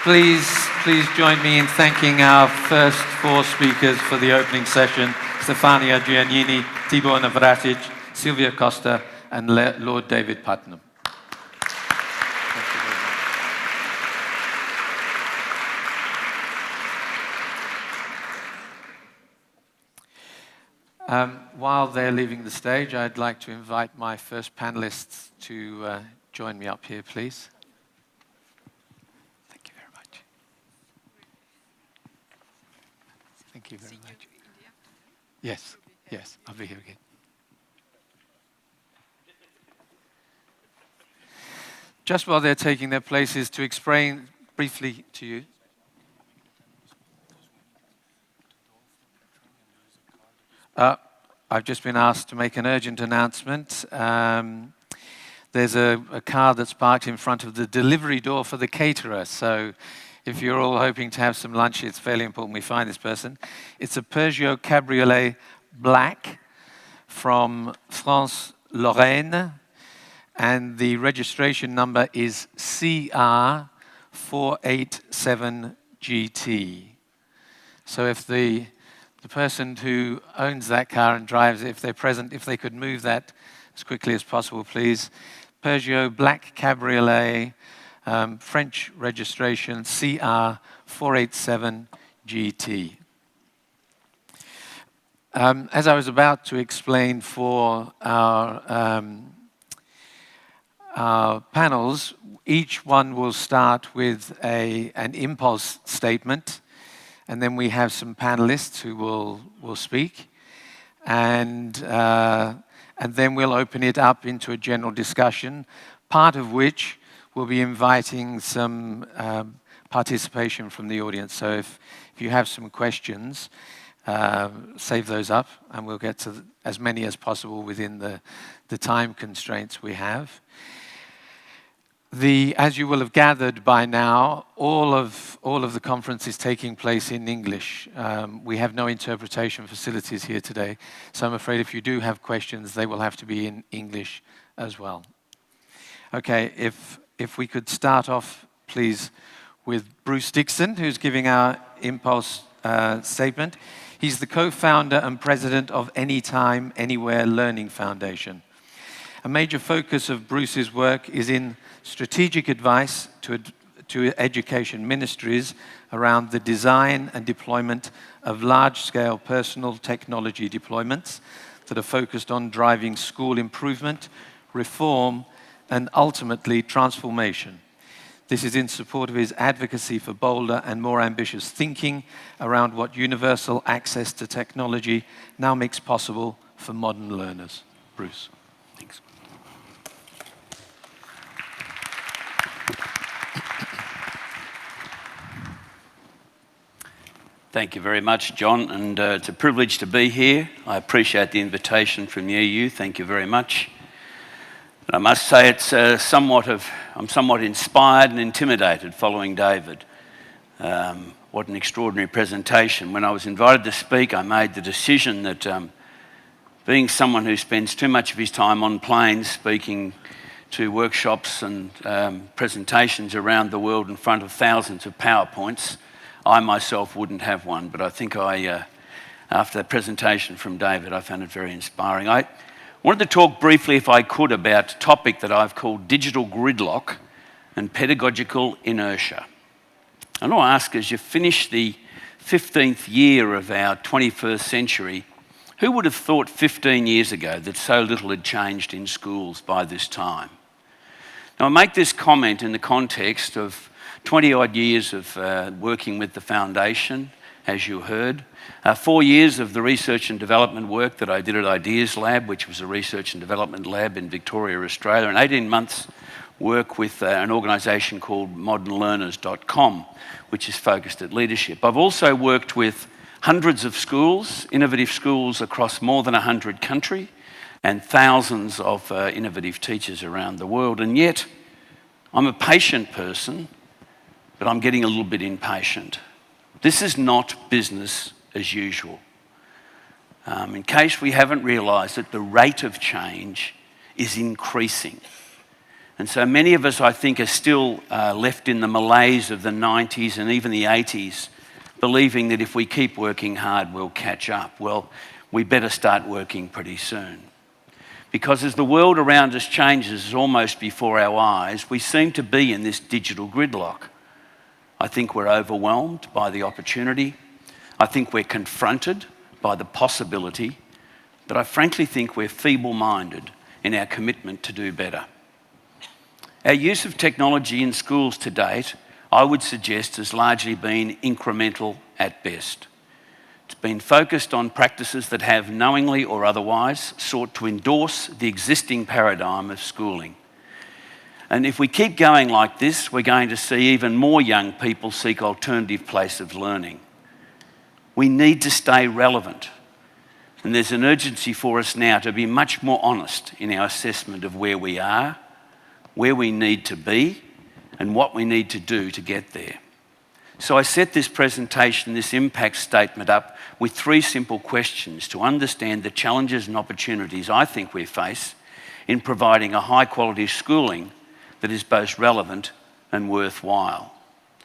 Please join me in thanking our first four speakers for the opening session: Stefania Giannini, Tibor Navratic, Silvia Costa, and Lord David Putnam. While they're leaving the stage, I'd like to invite my first panelists to join me up here, please. Thank you very much. Thank you very much. Yes, I'll be here again. Just while they're taking their places, to explain briefly to you. I've just been asked to make an urgent announcement. There's a car that's parked in front of the delivery door for the caterer. So if you're all hoping to have some lunch, it's fairly important we find this person. It's a Peugeot Cabriolet Black from France, Lorraine. And the registration number is CR487GT. So if the person who owns that car and drives it, if they're present, if they could move that as quickly as possible, please. Peugeot Black Cabriolet, French registration, CR487GT. As I was about to explain for our panels, each one will start with an impulse statement. And then we have some panelists who will speak, and then we'll open it up into a general discussion, part of which will be inviting some participation from the audience. So if you have some questions, save those up, and we'll get to as many as possible within the time constraints we have. As you will have gathered by now, all of the conference is taking place in English. We have no interpretation facilities here today, so I'm afraid if you do have questions, they will have to be in English as well. Okay, if we could start off, please, with Bruce Dixon, who's giving our impulse statement. He's the co-founder and president of Anytime, Anywhere Learning Foundation. A major focus of Bruce's work is in strategic advice to education ministries around the design and deployment of large-scale personal technology deployments that are focused on driving school improvement, reform, and ultimately transformation. This is in support of his advocacy for bolder and more ambitious thinking around what universal access to technology now makes possible for modern learners. Bruce. Thanks. Thank you very much, John, and it's a privilege to be here. I appreciate the invitation from the EU. Thank you very much. And I must say I'm somewhat inspired and intimidated following David. What an extraordinary presentation. When I was invited to speak, I made the decision that being someone who spends too much of his time on planes speaking to workshops and presentations around the world in front of thousands of PowerPoints, I myself wouldn't have one, but I think after that presentation from David, I found it very inspiring. I wanted to talk briefly, if I could, about a topic that I've called digital gridlock and pedagogical inertia. I want to ask, as you finish the 15th year of our 21st century, who would have thought 15 years ago that so little had changed in schools by this time? Now, I make this comment in the context of 20-odd years of working with the foundation, as you heard. 4 years of the research and development work that I did at Ideas Lab, which was a research and development lab in Victoria, Australia, and 18 months work with an organisation called modernlearners.com, which is focused at leadership. I've also worked with hundreds of schools, innovative schools across more than 100 countries, and thousands of innovative teachers around the world. And yet, I'm a patient person, but I'm getting a little bit impatient. This is not business as usual. In case we haven't realised that the rate of change is increasing. And so many of us, I think, are still left in the malaise of the 90s and even the 80s, believing that if we keep working hard, we'll catch up. Well, we better start working pretty soon. Because as the world around us changes almost before our eyes, we seem to be in this digital gridlock. I think we're overwhelmed by the opportunity. I think we're confronted by the possibility. But I frankly think we're feeble-minded in our commitment to do better. Our use of technology in schools to date, I would suggest, has largely been incremental at best. It's been focused on practices that have, knowingly or otherwise, sought to endorse the existing paradigm of schooling. And if we keep going like this, we're going to see even more young people seek alternative places of learning. We need to stay relevant. And there's an urgency for us now to be much more honest in our assessment of where we are, where we need to be, and what we need to do to get there. So I set this presentation, this impact statement up with 3 simple questions to understand the challenges and opportunities I think we face in providing a high quality schooling that is both relevant and worthwhile.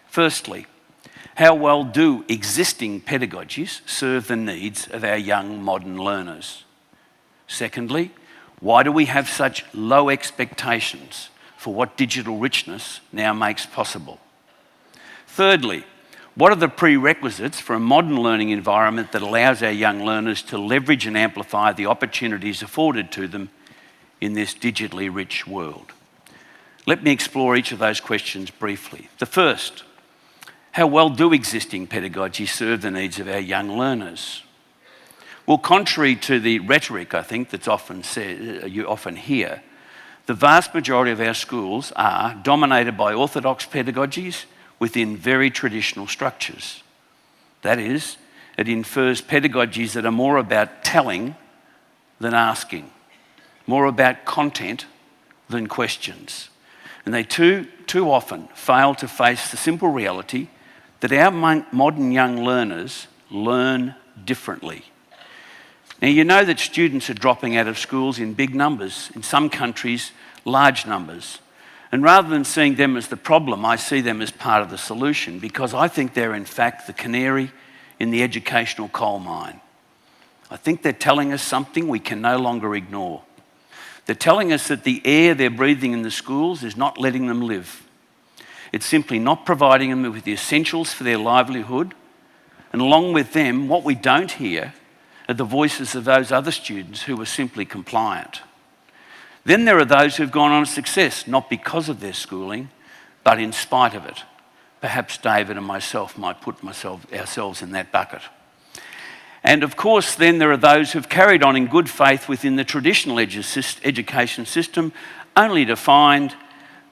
Firstly, how well do existing pedagogies serve the needs of our young modern learners? Secondly, why do we have such low expectations for what digital richness now makes possible? Thirdly, what are the prerequisites for a modern learning environment that allows our young learners to leverage and amplify the opportunities afforded to them in this digitally rich world? Let me explore each of those questions briefly. The first, how well do existing pedagogies serve the needs of our young learners? Well, contrary to the rhetoric, I think, that's often said, you often hear, the vast majority of our schools are dominated by orthodox pedagogies within very traditional structures. That is, it infers pedagogies that are more about telling than asking, more about content than questions. And they too often fail to face the simple reality that our modern young learners learn differently. Now, you know that students are dropping out of schools in big numbers, in some countries, large numbers. And rather than seeing them as the problem, I see them as part of the solution, because I think they're in fact the canary in the educational coal mine. I think they're telling us something we can no longer ignore. They're telling us that the air they're breathing in the schools is not letting them live. It's simply not providing them with the essentials for their livelihood. And along with them, what we don't hear are the voices of those other students who are simply compliant. Then there are those who've gone on to success, not because of their schooling, but in spite of it. Perhaps David and myself might put ourselves in that bucket. And of course, then there are those who've carried on in good faith within the traditional education system, only to find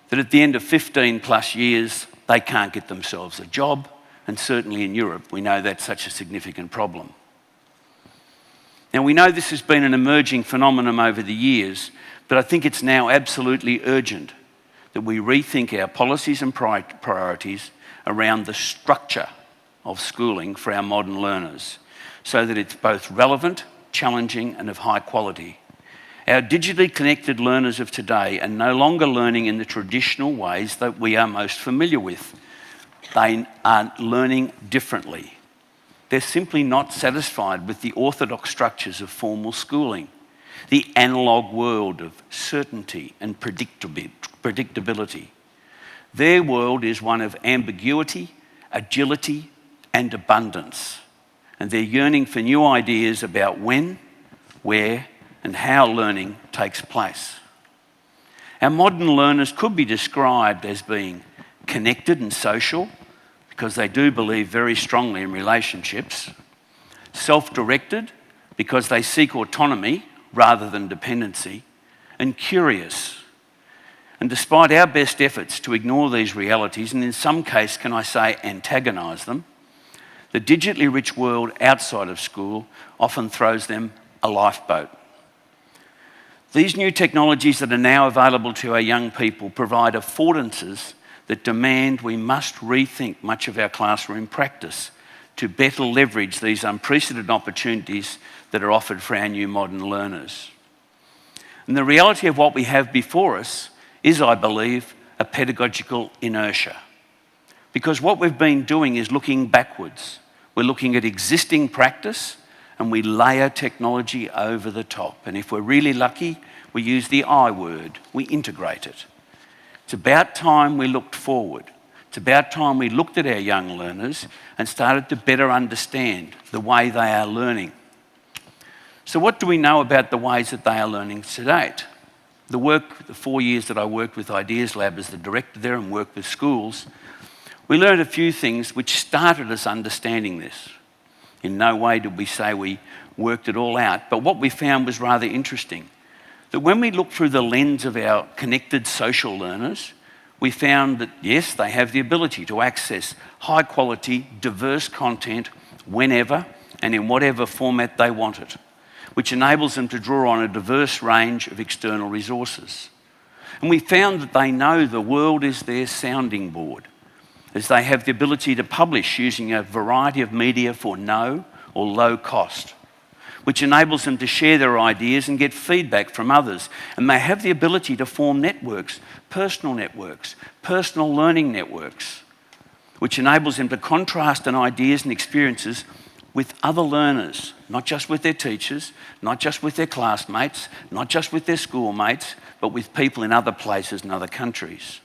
that at the end of 15 plus years, they can't get themselves a job. And certainly in Europe, we know that's such a significant problem. Now, we know this has been an emerging phenomenon over the years, but I think it's now absolutely urgent that we rethink our policies and priorities around the structure of schooling for our modern learners, so that it's both relevant, challenging, and of high quality. Our digitally connected learners of today are no longer learning in the traditional ways that we are most familiar with. They are learning differently. They're simply not satisfied with the orthodox structures of formal schooling, the analogue world of certainty and predictability. Their world is one of ambiguity, agility, and abundance. And they're yearning for new ideas about when, where, and how learning takes place. Our modern learners could be described as being connected and social, because they do believe very strongly in relationships, self-directed, because they seek autonomy rather than dependency, and curious. And despite our best efforts to ignore these realities, and in some cases, can I say, antagonise them, the digitally rich world outside of school often throws them a lifeboat. These new technologies that are now available to our young people provide affordances that demand we must rethink much of our classroom practice to better leverage these unprecedented opportunities that are offered for our new modern learners. And the reality of what we have before us is, I believe, a pedagogical inertia. Because what we've been doing is looking backwards. We're looking at existing practice and we layer technology over the top. And if we're really lucky, we use the I word, we integrate it. It's about time we looked forward. It's about time we looked at our young learners and started to better understand the way they are learning. So what do we know about the ways that they are learning to date? The 4 years that I worked with Ideas Lab as the director there and worked with schools, we learned a few things which started us understanding this. In no way did we say we worked it all out, but what we found was rather interesting. That when we look through the lens of our connected social learners, we found that, yes, they have the ability to access high quality, diverse content whenever and in whatever format they want it, which enables them to draw on a diverse range of external resources. And we found that they know the world is their sounding board, as they have the ability to publish using a variety of media for no or low cost, which enables them to share their ideas and get feedback from others. And they have the ability to form networks, personal learning networks, which enables them to contrast ideas and experiences with other learners, not just with their teachers, not just with their classmates, not just with their schoolmates, but with people in other places and other countries.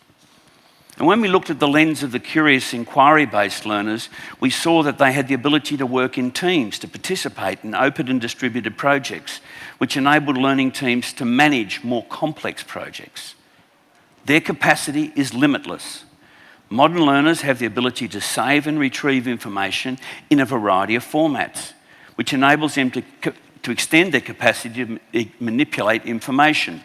And when we looked at the lens of the curious inquiry-based learners, we saw that they had the ability to work in teams, to participate in open and distributed projects, which enabled learning teams to manage more complex projects. Their capacity is limitless. Modern learners have the ability to save and retrieve information in a variety of formats, which enables them to extend their capacity to manipulate information.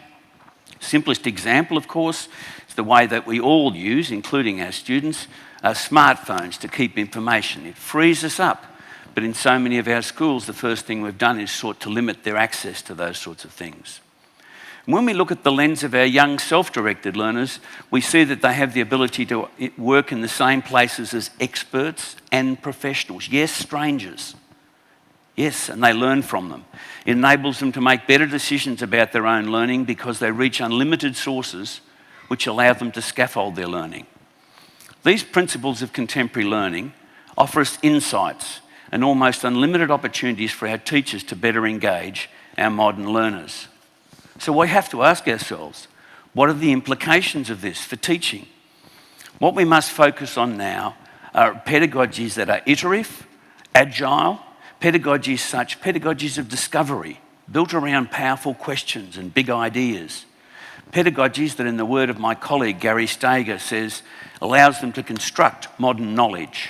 Simplest example, of course, is the way that we all use, including our students, our smartphones to keep information. It frees us up. But in so many of our schools, the first thing we've done is sought to limit their access to those sorts of things. And when we look at the lens of our young self-directed learners, we see that they have the ability to work in the same places as experts and professionals. Yes, strangers. Yes, and they learn from them. It enables them to make better decisions about their own learning because they reach unlimited sources which allow them to scaffold their learning. These principles of contemporary learning offer us insights and almost unlimited opportunities for our teachers to better engage our modern learners. So we have to ask ourselves, what are the implications of this for teaching? What we must focus on now are pedagogies that are iterative, agile, pedagogies of discovery, built around powerful questions and big ideas. Pedagogies that, in the word of my colleague Gary Stager, says, allows them to construct modern knowledge.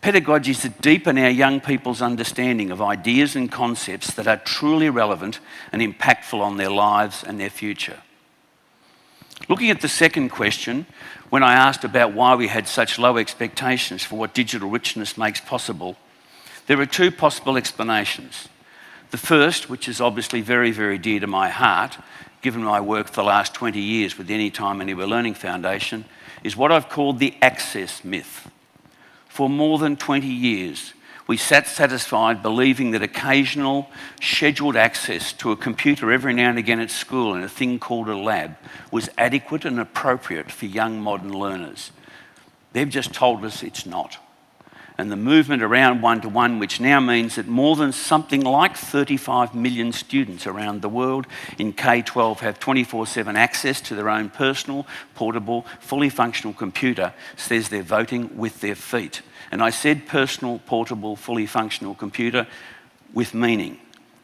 Pedagogies that deepen our young people's understanding of ideas and concepts that are truly relevant and impactful on their lives and their future. Looking at the second question, when I asked about why we had such low expectations for what digital richness makes possible, there are two possible explanations. The first, which is obviously very, very dear to my heart, given my work for the last 20 years with the Anytime Anywhere Learning Foundation, is what I've called the access myth. For more than 20 years, we sat satisfied believing that occasional scheduled access to a computer every now and again at school in a thing called a lab was adequate and appropriate for young modern learners. They've just told us it's not. And the movement around one-to-one, which now means that more than something like 35 million students around the world in K-12 have 24/7 access to their own personal, portable, fully functional computer, says they're voting with their feet. And I said personal, portable, fully functional computer with meaning.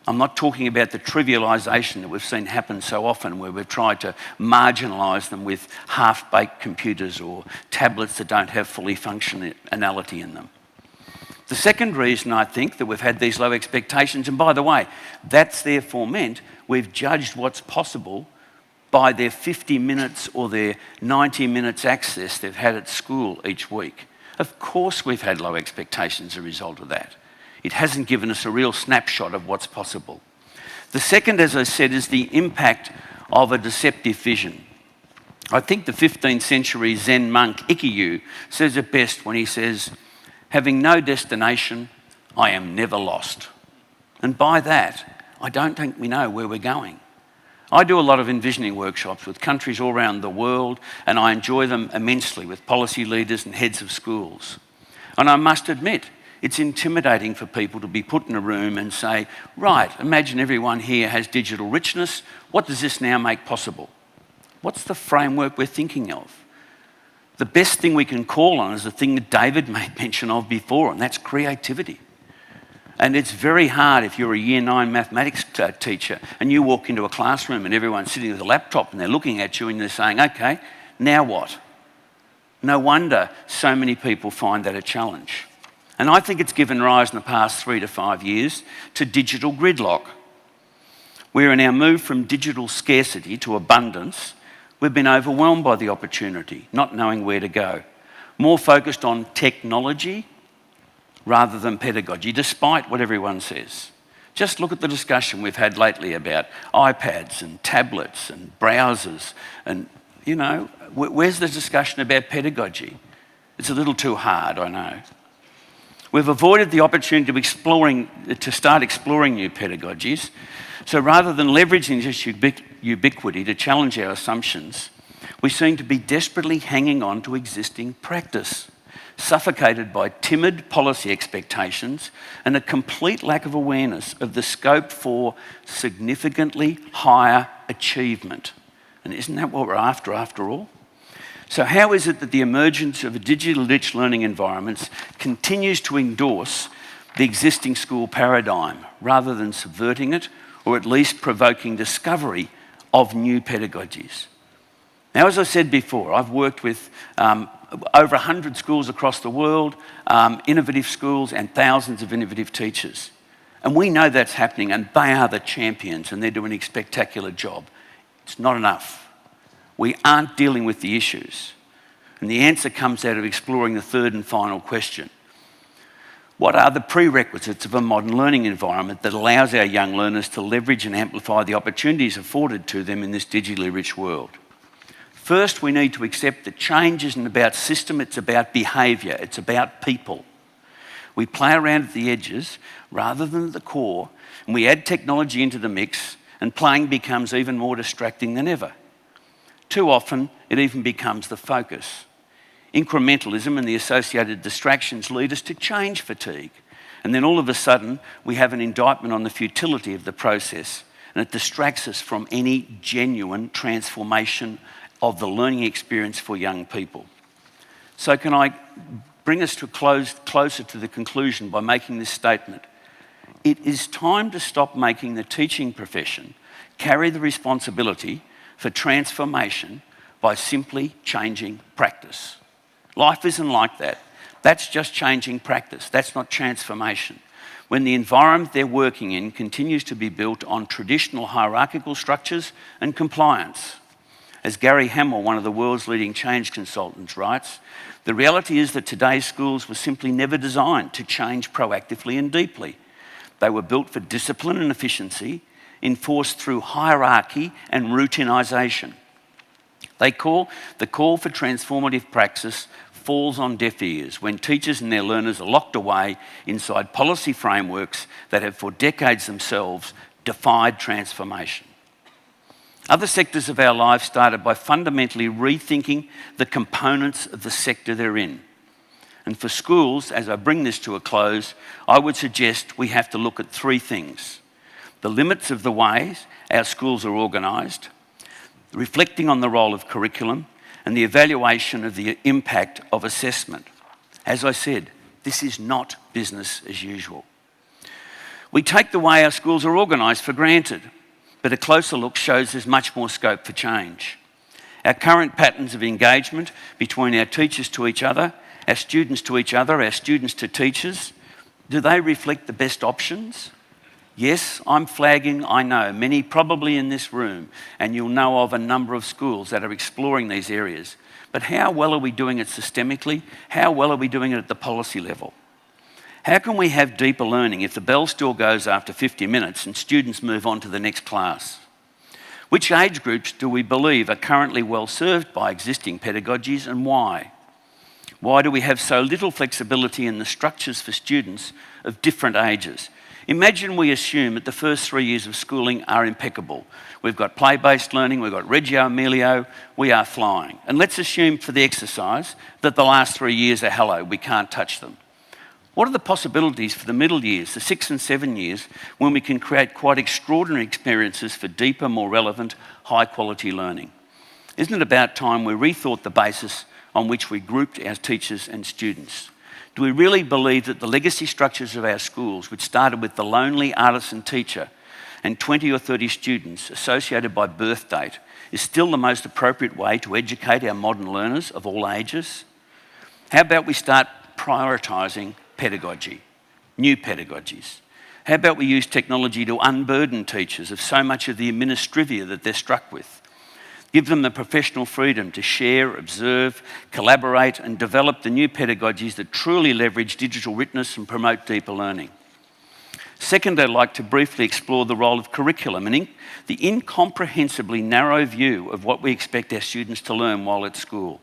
I'm not talking about the trivialisation that we've seen happen so often where we've tried to marginalise them with half-baked computers or tablets that don't have fully functionality in them. The second reason I think that we've had these low expectations, and by the way, that's therefore meant we've judged what's possible by their 50 minutes or their 90 minutes access they've had at school each week. Of course we've had low expectations as a result of that. It hasn't given us a real snapshot of what's possible. The second, as I said, is the impact of a deceptive vision. I think the 15th century Zen monk Ikkyu says it best when he says, "Having no destination, I am never lost." And by that, I don't think we know where we're going. I do a lot of envisioning workshops with countries all around the world, and I enjoy them immensely with policy leaders and heads of schools. And I must admit, it's intimidating for people to be put in a room and say, right, imagine everyone here has digital richness. What does this now make possible? What's the framework we're thinking of? The best thing we can call on is the thing that David made mention of before, and that's creativity. And it's very hard if you're a Year 9 mathematics teacher and you walk into a classroom and everyone's sitting with a laptop and they're looking at you and they're saying, okay, now what? No wonder so many people find that a challenge. And I think it's given rise in the past 3 to 5 years to digital gridlock. Where in our move from digital scarcity to abundance, we've been overwhelmed by the opportunity, not knowing where to go. More focused on technology rather than pedagogy, despite what everyone says. Just look at the discussion we've had lately about iPads and tablets and browsers and, you know, where's the discussion about pedagogy? It's a little too hard, I know. We've avoided the opportunity to start exploring new pedagogies. So rather than leveraging this ubiquity to challenge our assumptions, we seem to be desperately hanging on to existing practice, suffocated by timid policy expectations and a complete lack of awareness of the scope for significantly higher achievement. And isn't that what we're after all? So how is it that the emergence of a digital-rich learning environments continues to endorse the existing school paradigm rather than subverting it, or at least provoking discovery of new pedagogies? Now, as I said before, I've worked with over 100 schools across the world, innovative schools and thousands of innovative teachers. And we know that's happening, and they are the champions and they're doing a spectacular job. It's not enough. We aren't dealing with the issues. And the answer comes out of exploring the third and final question. What are the prerequisites of a modern learning environment that allows our young learners to leverage and amplify the opportunities afforded to them in this digitally rich world? First, we need to accept that change isn't about system, it's about behaviour, it's about people. We play around at the edges rather than at the core, and we add technology into the mix, and playing becomes even more distracting than ever. Too often, it even becomes the focus. Incrementalism and the associated distractions lead us to change fatigue. And then all of a sudden, we have an indictment on the futility of the process, and it distracts us from any genuine transformation of the learning experience for young people. So can I bring us to closer to the conclusion by making this statement? It is time to stop making the teaching profession carry the responsibility for transformation by simply changing practice. Life isn't like that. That's just changing practice. That's not transformation. When the environment they're working in continues to be built on traditional hierarchical structures and compliance. As Gary Hamel, one of the world's leading change consultants, writes, the reality is that today's schools were simply never designed to change proactively and deeply. They were built for discipline and efficiency, enforced through hierarchy and routinisation. The call for transformative praxis falls on deaf ears when teachers and their learners are locked away inside policy frameworks that have for decades themselves defied transformation. Other sectors of our lives started by fundamentally rethinking the components of the sector they're in. And for schools, as I bring this to a close, I would suggest we have to look at three things: the limits of the ways our schools are organised, reflecting on the role of curriculum, and the evaluation of the impact of assessment. As I said, this is not business as usual. We take the way our schools are organised for granted, but a closer look shows there's much more scope for change. Our current patterns of engagement between our teachers to each other, our students to each other, our students to teachers, do they reflect the best options? Yes, I'm flagging, I know, many probably in this room, and you'll know of a number of schools that are exploring these areas. But how well are we doing it systemically? How well are we doing it at the policy level? How can we have deeper learning if the bell still goes after 50 minutes and students move on to the next class? Which age groups do we believe are currently well served by existing pedagogies, and why? Why do we have so little flexibility in the structures for students of different ages? Imagine we assume that the first 3 years of schooling are impeccable. We've got play-based learning, we've got Reggio Emilio, we are flying. And let's assume for the exercise that the last 3 years are hello, we can't touch them. What are the possibilities for the middle years, the 6 and 7 years, when we can create quite extraordinary experiences for deeper, more relevant, high-quality learning? Isn't it about time we rethought the basis on which we grouped our teachers and students? Do we really believe that the legacy structures of our schools, which started with the lonely artisan teacher and 20 or 30 students associated by birth date, is still the most appropriate way to educate our modern learners of all ages? How about we start prioritising pedagogy, new pedagogies? How about we use technology to unburden teachers of so much of the administrivia that they're struck with? Give them the professional freedom to share, observe, collaborate and develop the new pedagogies that truly leverage digital richness and promote deeper learning. Second, I'd like to briefly explore the role of curriculum and the incomprehensibly narrow view of what we expect our students to learn while at school.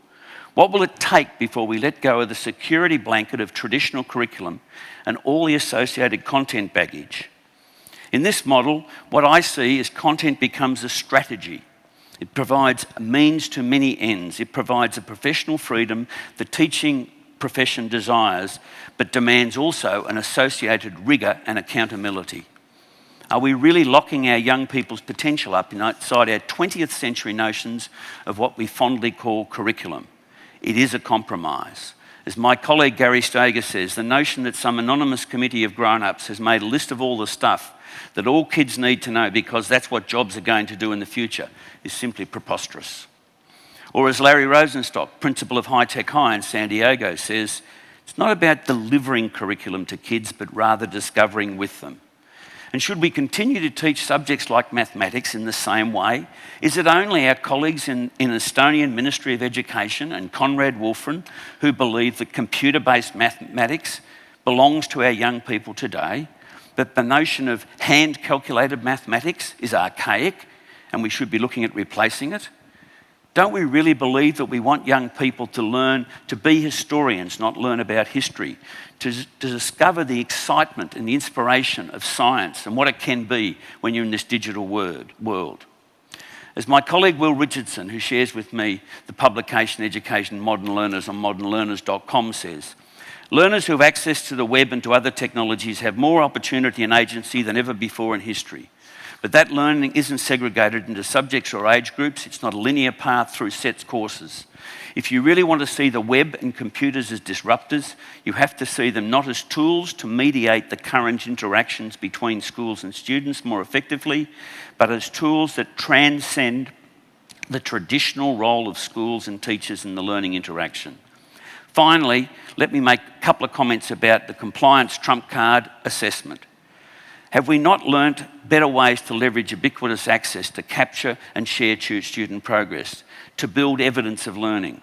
What will it take before we let go of the security blanket of traditional curriculum and all the associated content baggage? In this model, what I see is content becomes a strategy. It provides a means to many ends. It provides a professional freedom the teaching profession desires, but demands also an associated rigour and accountability. Are we really locking our young people's potential up inside our 20th century notions of what we fondly call curriculum? It is a compromise. As my colleague Gary Stager says, the notion that some anonymous committee of grown-ups has made a list of all the stuff that all kids need to know because that's what jobs are going to do in the future is simply preposterous. Or as Larry Rosenstock, principal of High Tech High in San Diego, says, it's not about delivering curriculum to kids, but rather discovering with them. And should we continue to teach subjects like mathematics in the same way? Is it only our colleagues in Estonian Ministry of Education and Konrad Wolfram who believe that computer-based mathematics belongs to our young people today, that the notion of hand-calculated mathematics is archaic and we should be looking at replacing it? Don't we really believe that we want young people to learn to be historians, not learn about history, to discover the excitement and the inspiration of science and what it can be when you're in this digital world? As my colleague Will Richardson, who shares with me the publication Education Modern Learners on modernlearners.com says, learners who have access to the web and to other technologies have more opportunity and agency than ever before in history. But that learning isn't segregated into subjects or age groups. It's not a linear path through sets courses. If you really want to see the web and computers as disruptors, you have to see them not as tools to mediate the current interactions between schools and students more effectively, but as tools that transcend the traditional role of schools and teachers in the learning interaction. Finally, let me make a couple of comments about the compliance trump card assessment. Have we not learnt better ways to leverage ubiquitous access to capture and share student progress, to build evidence of learning?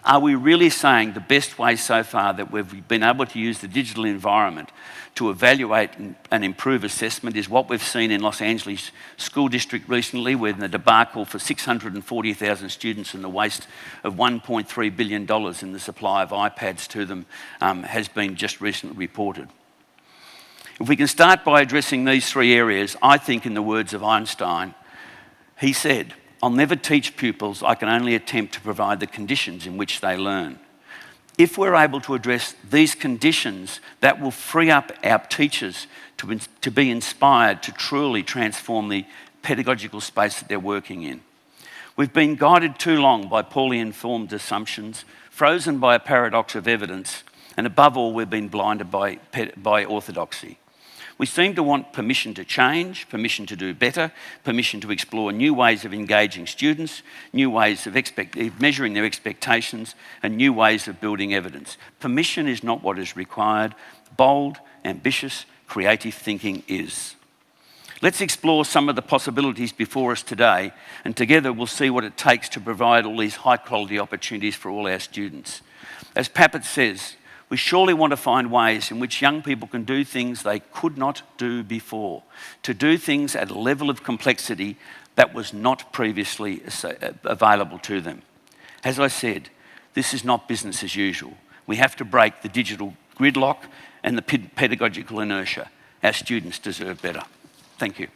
Are we really saying the best way so far that we've been able to use the digital environment to evaluate and improve assessment is what we've seen in Los Angeles School District recently, with the debacle for 640,000 students and the waste of $1.3 billion in the supply of iPads to them has been just recently reported. If we can start by addressing these three areas, I think in the words of Einstein, he said, I'll never teach pupils, I can only attempt to provide the conditions in which they learn. If we're able to address these conditions, that will free up our teachers to be inspired to truly transform the pedagogical space that they're working in. We've been guided too long by poorly informed assumptions, frozen by a paradox of evidence, and above all, we've been blinded by orthodoxy. We seem to want permission to change, permission to do better, permission to explore new ways of engaging students, new ways of measuring their expectations, and new ways of building evidence. Permission is not what is required. Bold, ambitious, creative thinking is. Let's explore some of the possibilities before us today, and together we'll see what it takes to provide all these high-quality opportunities for all our students. As Papert says, we surely want to find ways in which young people can do things they could not do before, to do things at a level of complexity that was not previously available to them. As I said, this is not business as usual. We have to break the digital gridlock and the pedagogical inertia. Our students deserve better. Thank you.